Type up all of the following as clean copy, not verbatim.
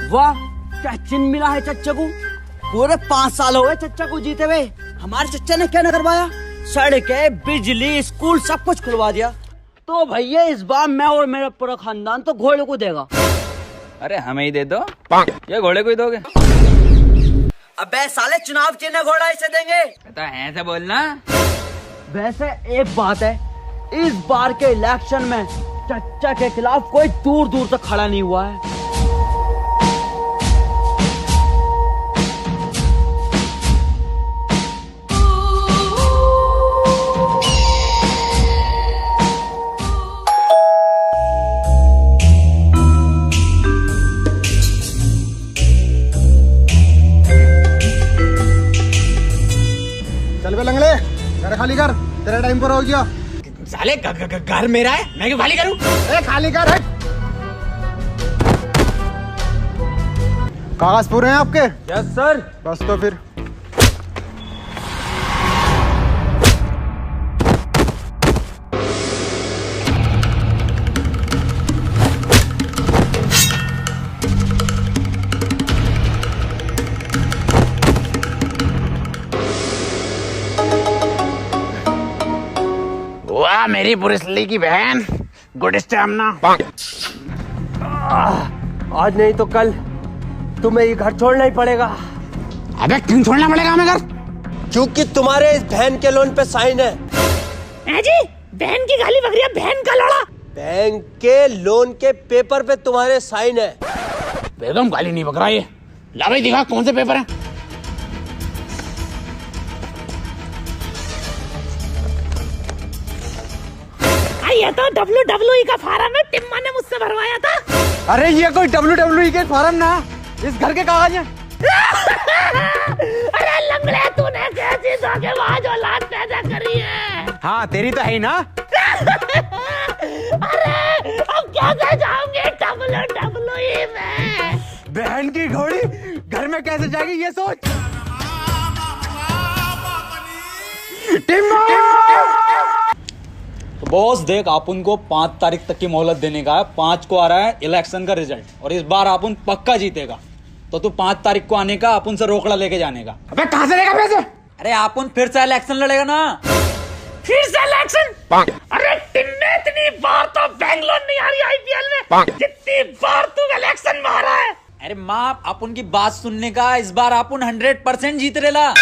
वाह, क्या चिन्ह मिला है चच्चा को। पूरे 5 साल हो गए चच्चा को जीते हुए। हमारे चच्चा ने क्या न करवाया, सड़कें, बिजली, स्कूल सब कुछ खुलवा दिया। तो भैया इस बार मैं और मेरा पूरा खानदान तो घोड़े को देगा। अरे हमें ही दे दो, ये घोड़े को ही दोगे? अबे साले, चुनाव चिन्ह घोड़ा इसे देंगे। तो ऐसे बोलना। वैसे एक बात है, इस बार के इलेक्शन में चच्चा के खिलाफ कोई दूर दूर तक खड़ा नहीं हुआ है। चल बे लंगड़े, घर खाली कर, तेरा टाइम पर हो गया। साले घर मेरा है, मैं क्यों खाली करूं? खाली कर। हट। कागज पूरे हैं आपके? Yes sir. बस तो फिर वाह मेरी पुलिसली की बहन, गुड स्टैमिना। आज नहीं तो कल तुम्हें ये घर छोड़ना ही पड़ेगा। अबे क्यों छोड़ना पड़ेगा हमें घर? क्योंकि तुम्हारे इस बहन के लोन पे साइन है। जी बहन की गाली बक रही है, बहन का लौड़ा। बैंक के लोन के पेपर पे तुम्हारे साइन है। बेगम गाली नहीं बक रहा ये। ला भाई दिखा कौन से पेपर हैं। ये तो WWE का फार्म है, टिम्मा ने मुझसे भरवाया था। अरे ये कोई WWE के फार्म ना, इस घर के कागज हैं। अरे लंगड़े, तूने कैसी धोखेबाज औलाद पैदा करी है। हाँ तेरी तो है ही ना। अरे अब कैसे जाऊंगे WWE में? बहन की घोड़ी घर में कैसे जाएगी ये सोच। तो बॉस देख, अपन को 5 तारीख तक की मोहलत देने का है। 5 को आ रहा है इलेक्शन का रिजल्ट, और इस बार अपन पक्का जीतेगा। तो तू 5 तारीख को आने का, अपन से रोकड़ा लेके जाने का। अबे कहाँ से लेगा पैसे? अरे अपन फिर से इलेक्शन लड़ेगा ना। फिर से इलेक्शन? अरे टिन्ने, इतनी बार तो बैंगलोर नहीं आ रही IPL में, जितनी बार तू इलेक्शन में आ रहा है। अरे माँ, अपन की बात सुनने का, इस बार अपन 100% जीत रेला।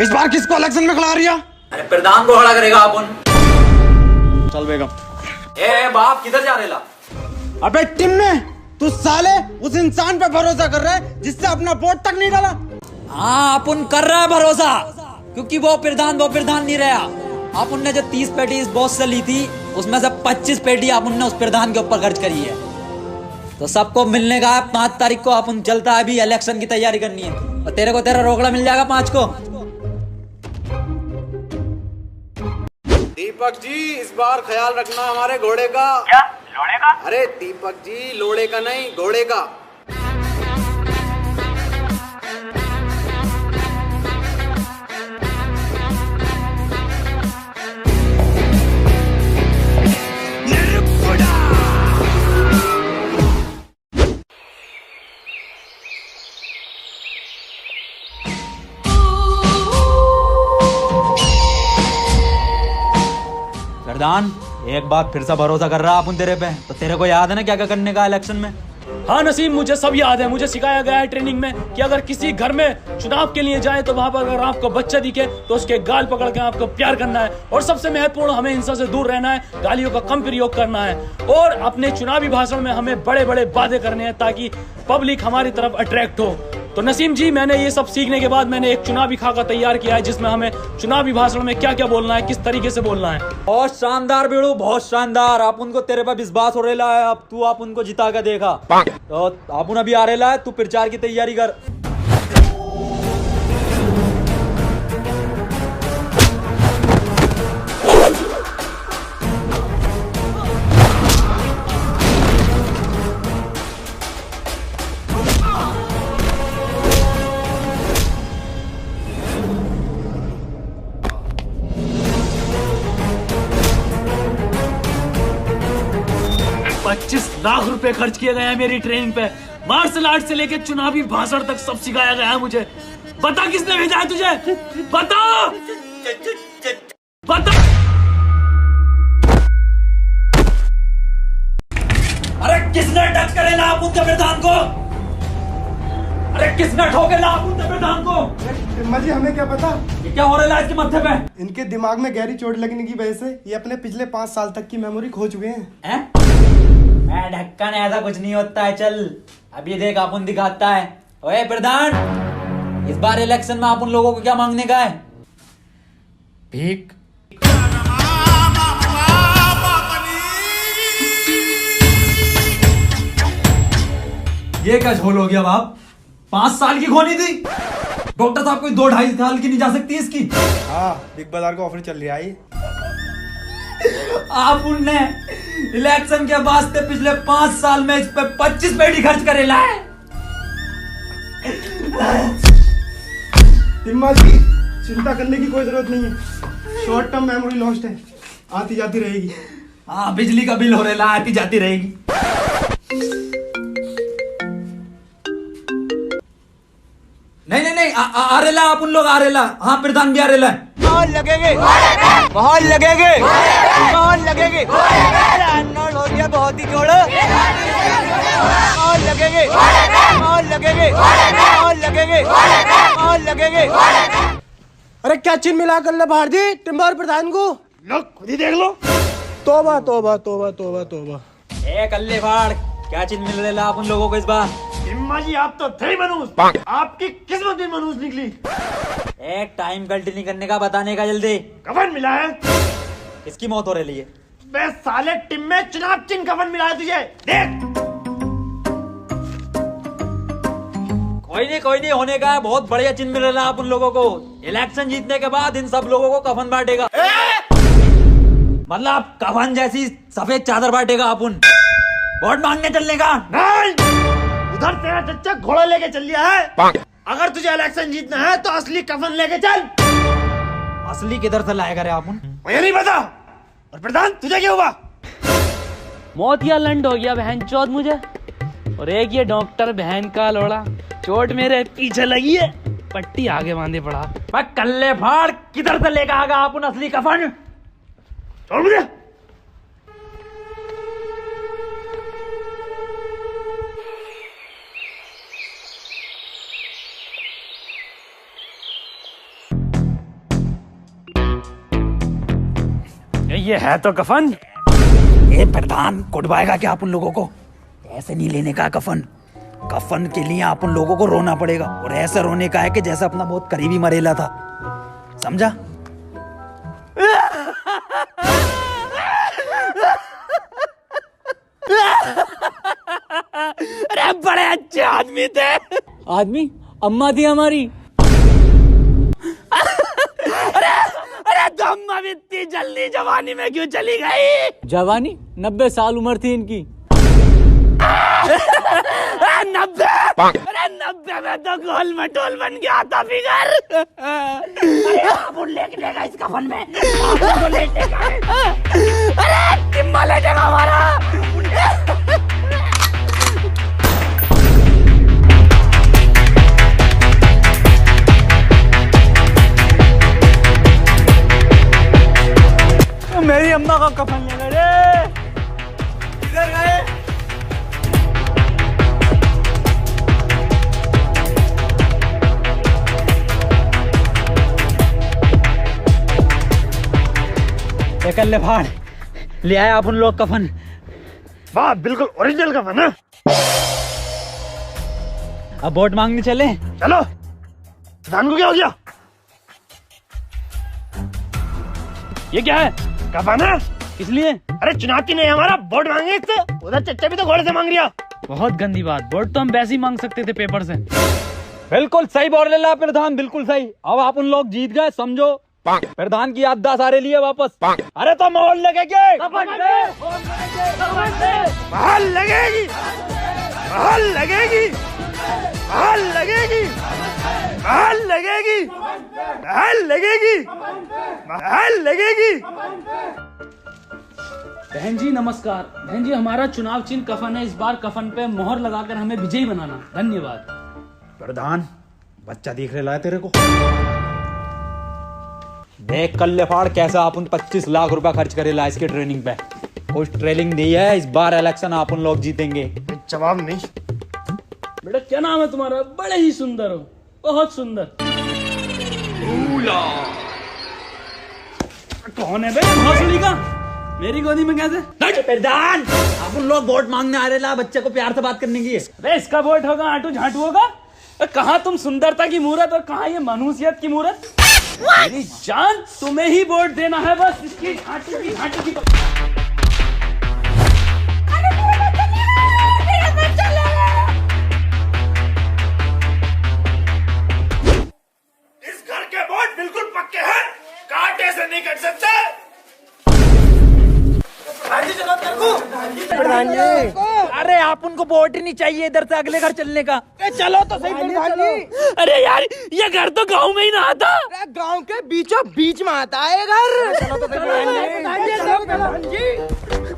इस बार किसको इलेक्शन में खिला रही है? अरे प्रधान को खड़ा करेगा अपन। चल बेगम। ए बाप, किधर जा रेला? अबे टिम्मे, तू साले उस इंसान पे भरोसा कर रहा है जिससे अपना वोट तक नहीं डाला। हाँ, अपन कर रहा है भरोसा, क्योंकि वो प्रधान नहीं रहा। अपन ने जो 30 पेटी इस बॉस से ली थी, उसमें से 25 पेटी अपन ने उस प्रधान के ऊपर खर्च करी है। तो सबको मिलने का 5 तारीख को अपन चलता है, अभी इलेक्शन की तैयारी करनी है। और तेरे को तेरा रोकड़ा मिल जाएगा 5 को। दीपक जी, इस बार ख्याल रखना हमारे घोड़े का। क्या लोड़े का? अरे दीपक जी, लोड़े का नहीं, घोड़े का। प्रधान, एक बार फिर से भरोसा कर रहा अपन तेरे पे। तो तेरे को याद है ना क्या क्या करने का इलेक्शन में? हाँ नसीम, मुझे सब याद है। मुझे सिखाया गया है ट्रेनिंग में कि अगर किसी घर में चुनाव के लिए जाए तो वहां पर अगर आपको बच्चा दिखे तो उसके गाल पकड़ के आपको प्यार करना है। और सबसे महत्वपूर्ण, हमें हिंसा से दूर रहना है, गालियों का कम प्रयोग करना है, और अपने चुनावी भाषण में हमें बड़े बड़े वादे करने हैं ताकि पब्लिक हमारी तरफ अट्रैक्ट हो। तो नसीम जी, मैंने ये सब सीखने के बाद मैंने एक चुनावी खाका तैयार किया है, जिसमें हमें चुनावी भाषण में क्या क्या बोलना है, किस तरीके से बोलना है। बहुत शानदार बेड़ू, बहुत शानदार। अपन को तेरे पे विश्वास हो रहा है। अब तू अपन को जिता के देखा। तो अपन अभी आ रहा है, तू प्रचार की तैयारी कर। $25 लाख खर्च किए गए हैं मेरी ट्रेनिंग पे। मार्शल आर्ट से लेके चुनावी भाषण तक सब सिखाया गया है मुझे। बता किसने भेजा है तुझे? बता बता। अरे किसने टच करे लापूत के प्रधान को? अरे किसने ठोके लापूत के प्रधान को? टिम्मा जी हमें क्या पता, ये क्या हो रहा है इसके माथे पे? इनके दिमाग में गहरी चोट लगने की वजह से ये अपने पिछले 5 साल तक की मेमोरी खो चुके हैं। मैं ढक्कन, ऐसा कुछ नहीं होता है। चल अभी देख अपन दिखाता है। ओए प्रधान, इस बार इलेक्शन में आप उन लोगों को क्या मांगने का है? भीख। ये क्या झोल हो गया बाप? 5 साल की खोनी थी। डॉक्टर साहब कोई 2-2.5 साल की नहीं जा सकती इसकी। हाँ, बिग बाजार का ऑफर चल रहा है। आप उनने इलेक्शन के वास्ते पिछले 5 साल में इस पे 25 पेटी खर्च करेला है। टिम्मा जी चिंता करने की कोई जरूरत नहीं है, शॉर्ट टर्म मेमोरी लॉस्ट है, आती जाती रहेगी। हाँ, बिजली का बिल हो रहा है, आती जाती रहेगी। नहीं आरेला, आप उन लोग आरेला। हाँ, प्रधान भी आरेला है। बहुत लगेंगे, बहुत लगेंगे, बहुत लगेंगे। अनोट हो गया बहुत ही जोड़। बहुत लगेंगे, बहुत लगेंगे, बहुत लगेंगे, बहुत लगेंगे। अरे क्या चिन्ह मिला कर ले बाहर जी टिम्मा और प्रधान को? लो खुद ही देख लो। तोबा तोबा तोबा तोबा तोबा। ए कल्ले फाड़, क्या चीज मिल रहा है आप उन लोगों को इस बार? टिम्मा जी आप तो थे मनूस, आपकी किस्मत भी मनूस निकली। एक टाइम गलती नहीं करने का, बताने का जल्दी। कफन मिला है। किसकी मौत हो रही है? बे साले टिम में चुनाव चिन्ह कफन मिला है तुझे, देख। कोई नहीं होने का है। बहुत बढ़िया चिन्ह मिल रहा है आप उन लोगों को। इलेक्शन जीतने के बाद इन सब लोगों को कफन बांटेगा। मतलब कफन जैसी सफेद चादर बांटेगा अपन। वोट मांगने चलने का नहीं, उधर तेरा चच्चा घोड़ा लेके चल लिया है। अगर तुझे इलेक्शन जीतना है तो असली कफन लेके चल। असली किधर से लाएगा रे अपन? मुझे नहीं पता। और प्रधान तुझे क्या हुआ? मौत या लंड हो गया बहन चौथ मुझे। और एक ये डॉक्टर बहन का लोड़ा, चोट मेरे पीछे लगी है, पट्टी आगे बांधे पड़ा। मैं कल्ले फाड़, किधर से लेकर आगा अपन असली कफन? छोड़ मुझे। ये है तो कफन। ये प्रधान कुटवाएगा क्या आप उन लोगों को? ऐसे नहीं लेने का कफन। कफन के लिए आप उन लोगों को रोना पड़ेगा, और ऐसा रोने का है कि जैसा अपना बहुत करीबी मरेला था। समझा? अरे बड़े अच्छे आदमी थे। आदमी अम्मा थी हमारी। अरे तो अम्मा भी इतनी जल्दी जवानी में क्यों चली गई? जवानी 90 साल उम्र थी इनकी। 90? अरे 90 में तो गोल मटोल बन गया था फिगर। अरे आप लेके लेगा इस कफन में, आप तो लेटेगा। अरे टिम्मा लेटेगा हमारा। मेरी अम्मा का कफन ले गए रे। किधर गए? कर ले फाड़, ले आए आप उन लोग कफन। वाह, बिल्कुल ओरिजिनल कफन है। अब वोट मांगने चले। चलो। प्रधान को क्या हो गया? ये क्या है? कफन है। इसलिए अरे चुनाव की नहीं, हमारा वोट मांगे इससे। उधर चच्चा भी तो घोड़े से मांग रिया। बहुत गंदी बात। वोट तो हम वैसे ही मांग सकते थे पेपर से। बिल्कुल सही बोल रहे प्रधान, बिल्कुल सही। अब आप उन लोग जीत गए, समझो। प्रधान की याददाश्त आ रही है वापस। अरे तो मोहर लगेगी, महल लगेगी, महल लगेगी, महल लगेगी, महल लगेगी, महल लगेगी, महल लगेगी। बहन जी नमस्कार। बहन जी हमारा चुनाव चिन्ह कफन है, इस बार कफन पे मोहर लगाकर हमें विजयी बनाना। धन्यवाद। प्रधान बच्चा दिख रहा है तेरे को? देख कल्ले फाड़ कैसा अपन 25 लाख रुपया खर्च करेला इसके ट्रेनिंग पे। कुछ ट्रेनिंग दी है, इस बार इलेक्शन अपन लोग जीतेंगे। जवाब नहीं। बेटा क्या नाम है तुम्हारा? बड़े ही सुंदर हो, बहुत सुंदर। कौन है बे भोसड़ी का? मेरी गोदी में कैसे? प्रधान अपन लोग वोट मांगने आ रहे ला, बच्चे को प्यार से बात करने की। अरे इसका वोट होगा आटू झाटू होगा? कहाँ तुम सुंदरता की मूरत और कहाँ ये मनुष्यत की मूरत? मेरी जान तुम्हें ही वोट देना है, बस इसकी झाटू की झाटू की। इस घर के वोट बिल्कुल पक्के हैं, कांटे से नहीं कट सकते। प्रधान जी अरे आप उनको वोट ही नहीं चाहिए इधर से अगले घर चलने का। चलो तो सही प्रधान जी। अरे यार ये घर तो गांव में ही ना आता। गांव के बीचों बीच में आता है घर। चलो तो सही प्रधान जी।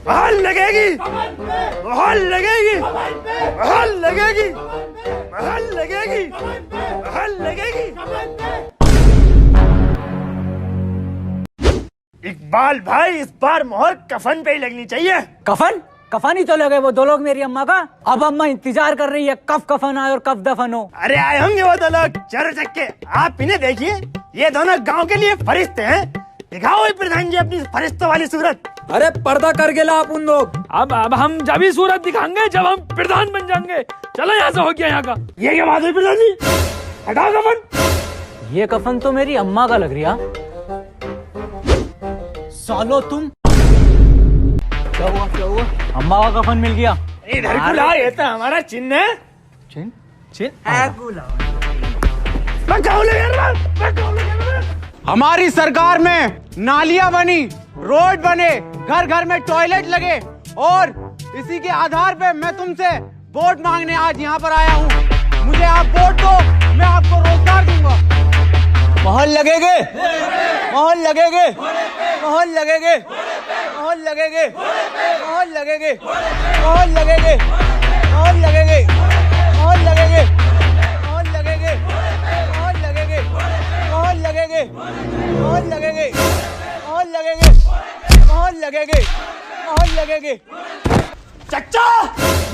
बहाल लगेगी, बहाल लगेगी, बहाल लगेगी, बहाल लगेगी, बहाल लगेगी। इकबाल भाई इस बार मोहर कफन पे ही लगनी चाहिए। कफन कफन ही तो लगे वो दो लोग मेरी अम्मा का। अब अम्मा इंतजार कर रही है कब कफन आए और कब दफन हो। अरे आए होंगे वो दो लोग चर चक्के। आप इन्हें देखिए, ये दोनों गांव के लिए फरिश्ते हैं। दिखाओ प्रधान जी अपनी फरिश्तों वाली सूरत। अरे पर्दा कर गेला आप उन लोग। अब हम जब ही सूरत दिखाएंगे जब हम प्रधान बन जाएंगे। चलो यहाँ से हो गया यहाँ का। ये क्या बात है प्रधान जी? हटाओ कफन। ये कफन तो मेरी अम्मा का लग रहा। सालो तुम क्या हुआ क्या हुआ? अम्मा का कफन मिल गया। इधर बुला, ये तो हमारा चिन्ह है। चिन्ह चिन्ह हमारी सरकार में नालियां बनी, रोड बने, घर घर में टॉयलेट लगे और इसी के आधार पे मैं तुमसे वोट मांगने आज यहाँ पर आया हूँ। मुझे आप वोट दो, मैं आपको रोजगार दूंगा। मोहर लगेगे, मोहर लगेगे, मोहर लगेगे, मोहर लगेगे, मोहर लगेगे, मोहर लगेगे, मोहर लगेगे, मोहर लगेगे, मोहर लगेगे, मोहर लगेगे, मोहर लगेगे, मोहर लगेगे, मोहर लगेगे, मोहर लगेगे, मोहर लगेगे। चच्चा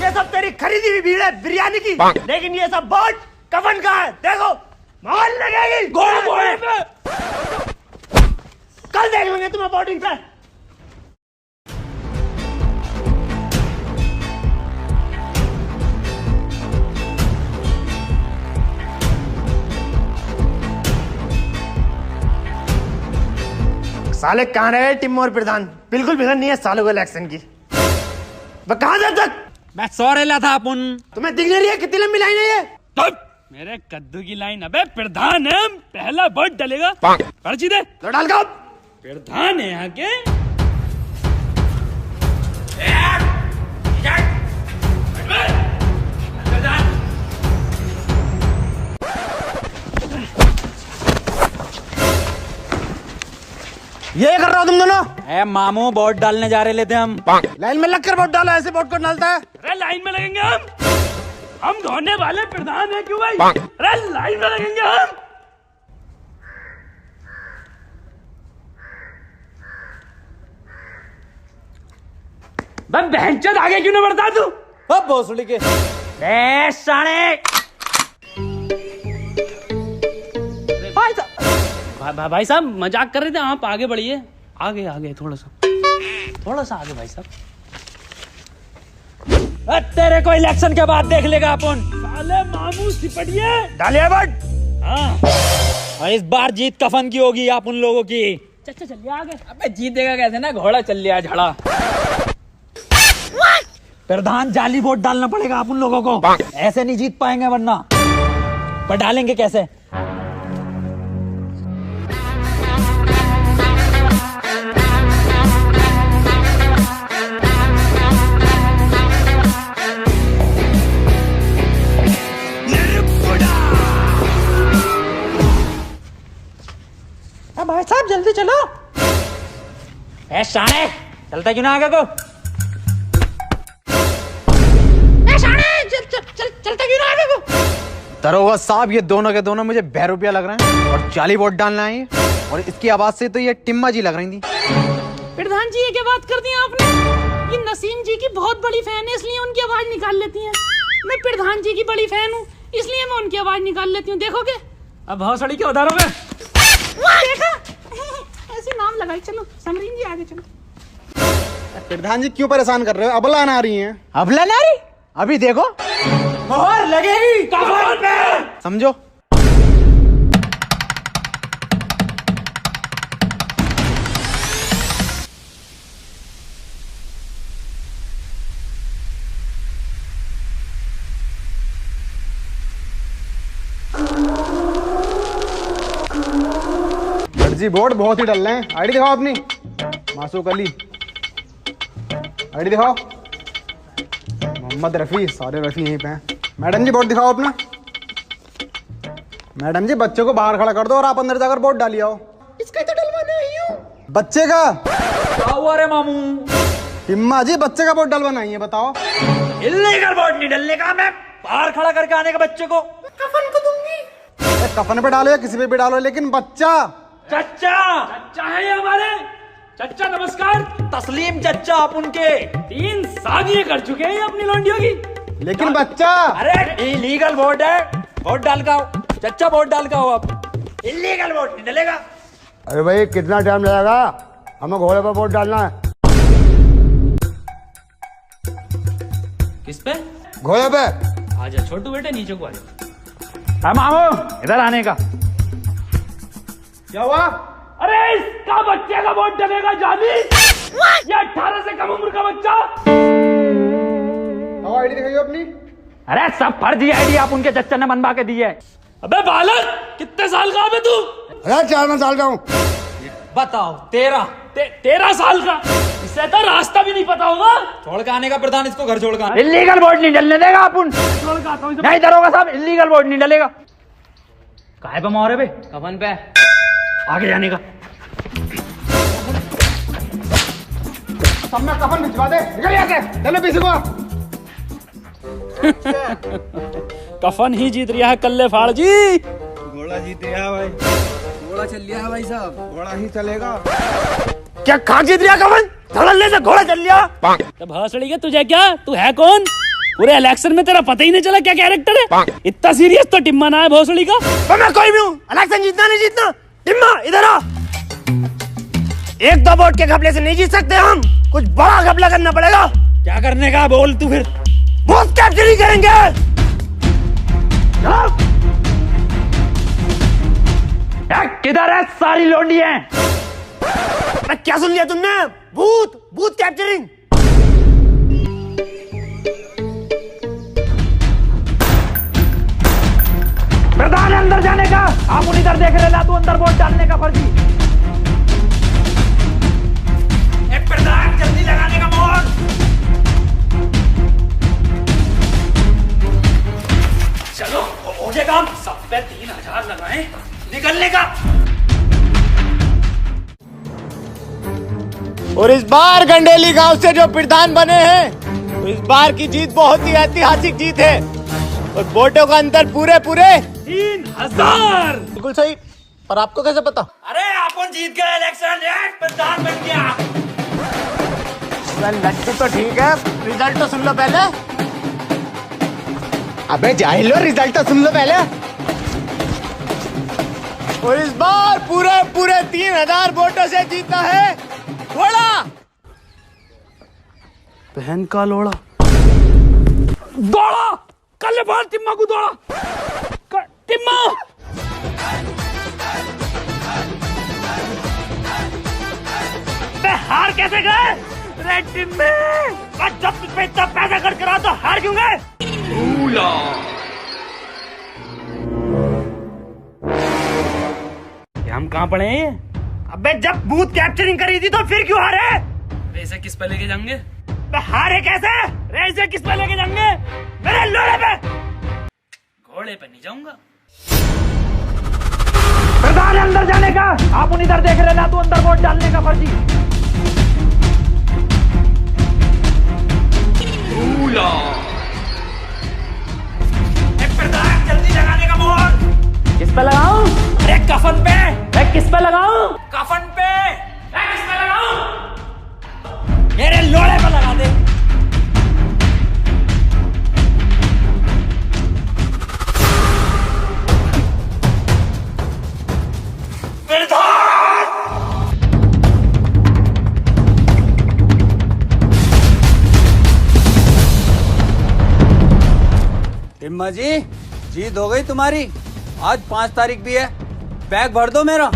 ये सब तेरी खरीदी हुई भीड़ है बिरयानी की, लेकिन ये सब वोट कफन का है। देखो मोहर लगेगी। कल देख लेंगे तुम्हें वोटिंग पे। साले कहाँ रहे टिम और प्रधान? बिल्कुल फिक्र नहीं है सालों को इलेक्शन की। वह कहाँ जब तक? मैं सो रहा था अपन। तुम्हें दिख नहीं रही है कितनी लंबी लाइन है ये? मेरे कद्दू की लाइन। अबे प्रधान है, पहला वोट डलेगा। पर्ची दे तो डाल का प्रधान है यहाँ के। ये कर रहा हो तुम दोनों? ए मामू वोट डालने जा रहे थे हम। लाइन में लगकर वोट डालो, ऐसे वोट को डालता है। अरे लाइन में लगेंगे हम धोने वाले प्रधान है क्यों भाई? अरे लाइन में लगेंगे हम। बहनचोद आगे क्यों नहीं बढ़ता तू? अब भोसड़ी के साले भाई साहब मजाक कर रहे थे, आप आगे बढ़िए। आगे आगे थोड़ा सा आगे भाई साहब। तेरे को इलेक्शन के बाद देख लेगा अपन। साले मामू सिपटिए। डालिए वोट। हाँ और इस बार जीत कफन की होगी आप उन लोगों की। चचा चलिए आगे। अबे जीतेगा कैसे ना, घोड़ा चल लिया झड़ा। प्रधान जाली वोट डालना पड़ेगा आप उन लोगों को, ऐसे नहीं जीत पाएंगे वरना। पर डालेंगे कैसे? भाई साहब जल्दी चलो। ए साले चलता क्यों ना आगे को? चलता क्यों ना आगे को? दरोगा साहब, ये दोनों के दोनों मुझे बहरूपिया लग रहे हैं और जाली वोट डालना है ये। और इसकी आवाज से तो ये टिम्मा जी लग रही थी। प्रधान जी, ये क्या बात कर दी आपने? ये नसीम जी की बहुत बड़ी फैन है, इसलिए उनकी आवाज निकाल लेती हैं। मैं प्रधान जी की बड़ी फैन हूँ, इसलिए मैं उनकी आवाज निकाल लेती हूँ। देखोगे? अब भौसड़ी क्यों उधारोगे? देखा? ऐसे नाम लगाई। चलो समरीन जी, आगे चलो। प्रधान जी क्यों परेशान कर रहे हो? अबला ना रही है। अबला ना रही? अभी देखो मोहर लगेगी कफन पे, समझो। जी बोर्ड बहुत ही डल रहे हैं। आईडी दिखाओ अपनी। मासूक अली, आईडी दिखाओ। मोहम्मद रफी, सारे रफी यहीं पे हैं। मैडम जी बोर्ड दिखाओ अपना। मैडम जी बच्चे को बाहर खड़ा कर दो और आप अंदर जाकर बोर्ड डालिए आओ। इसका तो डलवाना ही हूँ। बच्चे का क्या हुआ रे मामू? टिम्मा जी बच्चे का बोर्ड डलवाना ही है, बताओ। इल्लीगल बोर्ड नहीं डलने का, मैं बाहर खड़ा करके आने का बच्चे को। कफन को दूंगी। कफन पे डालो या किसी पे भी डालो, लेकिन बच्चा। चच्चा, चच्चा है ये हमारे। चच्चा नमस्कार। तस्लीम चच्चा आप उनके 3 शादियां कर चुके हैं ये अपनी लौंडियों की। लेकिन बच्चा। अरे इलीगल वोट है, वोट डाल का हो चच्चा, वोट डाल का हो आप। इलीगल वोट नहीं डलेगा। अरे भाई कितना टाइम लगेगा? हमें घोड़े पर वोट डालना है। किस पे? घोड़े पे। आजा छोटू बेटे, नीचे को आजा। हाँ मामू, इधर आने का। क्या हुआ? अरे इसका बच्चे का वोट डलेगा जाली। ये 18 से कम उम्र का बच्चा। आईडी दिखाइए अपनी। अरे सब फर्जी आईडी आप उनके चच्चा ने बनवा के दी है। अबे बालक, कितने साल का है तू? अरे 4 साल का हूँ। बताओ 13। 13 साल का? इससे तो रास्ता भी नहीं पता होगा। छोड़ के आने का प्रधान, इसको घर छोड़ के। इलीगल वोट नहीं डलने देगा अपन। नहीं दरोगा साहब, इलीगल वोट नहीं डलेगा। काहे पे मोहरे पे? कफन पे आगे जाने का। सब में कफन भिजवा दे, निकल यहाँ से। चलो पीछे को। कफन ही जीत रहा है कल्ले फाड़ जी। घोड़ा जीत गया भाई। घोड़ा चल लिया है भाई साहब। घोड़ा ही चलेगा। क्या कहाँ जीत रहा कफन? धड़ल्ले से घोड़ा चल लिया। तब भौसड़ी के तुझे क्या? तू है कौन? पूरे इलेक्शन में तेरा पता ही नहीं चला क्या कैरेक्टर है? इतना सीरियस तो टिम्मा ना है भौसड़ी का। तो मैं कोई भी हूँ, इलेक्शन जीतना नहीं जीतना। टिम्मा इधर आ। 1-2 वोट के घपले से नहीं जीत सकते हम, कुछ बड़ा घपला करना पड़ेगा। क्या करने का बोल तू फिर? बूथ कैप्चरिंग करेंगे। किधर है सारी लोंडी है? क्या सुन लिया तुमने? Booth capturing. प्रधान अंदर जाने का, आप उन इधर देख रहे ना, तू अंदर वोट डालने का फर्जी। प्रधान जल्दी लगाने का मोहर। चलो हो जाएगा। हम सब पे 3000 लगाए, निकलने का। और इस बार गंडेली गांव से जो प्रधान बने हैं, तो इस बार की जीत बहुत ही ऐतिहासिक जीत है। और वोटों का अंतर पूरे 3000। बिल्कुल सही। पर आपको कैसे पता? अरे अपन जीत गए इलेक्शन, प्रधान बन गया। लड्डू तो ठीक है, रिजल्ट तो सुन लो पहले। अबे जाहिल हो, रिजल्ट तो सुन लो पहले। और इस बार पूरे 3000 वोटों से जीता है घोड़ा। बहन का लोड़ा। दौड़ा कल बार टिम्मा को दौड़ा। टिम्मा हार कैसे गए? रे टिम्मे, जब पे इतना पैसा खर्च करा तो हार क्यों गए? हम कहाँ पड़े हैं? अबे जब बूथ कैप्चरिंग करी थी तो फिर क्यों हारे? ऐसे किस पे लेके जाएंगे? हारे कैसे? ऐसे किस पे लेके जाएंगे? मेरे लोड़े पे। घोड़े पे नहीं जाऊंगा। प्रधान अंदर जाने का, आप उन इधर देख रहे ना, तू अंदर वोट डालने का फर्जी। जल्दी लगाने का मोहर। किस पे लगाऊं? अरे कफन पे। मैं किस पे लगाऊं? कफन पे। मैं किस पे लगाऊं? मेरे लोड़े पे लगा दे। इम्मा जी जीत हो गई तुम्हारी। आज 5 तारीख भी है, बैग भर दो मेरा।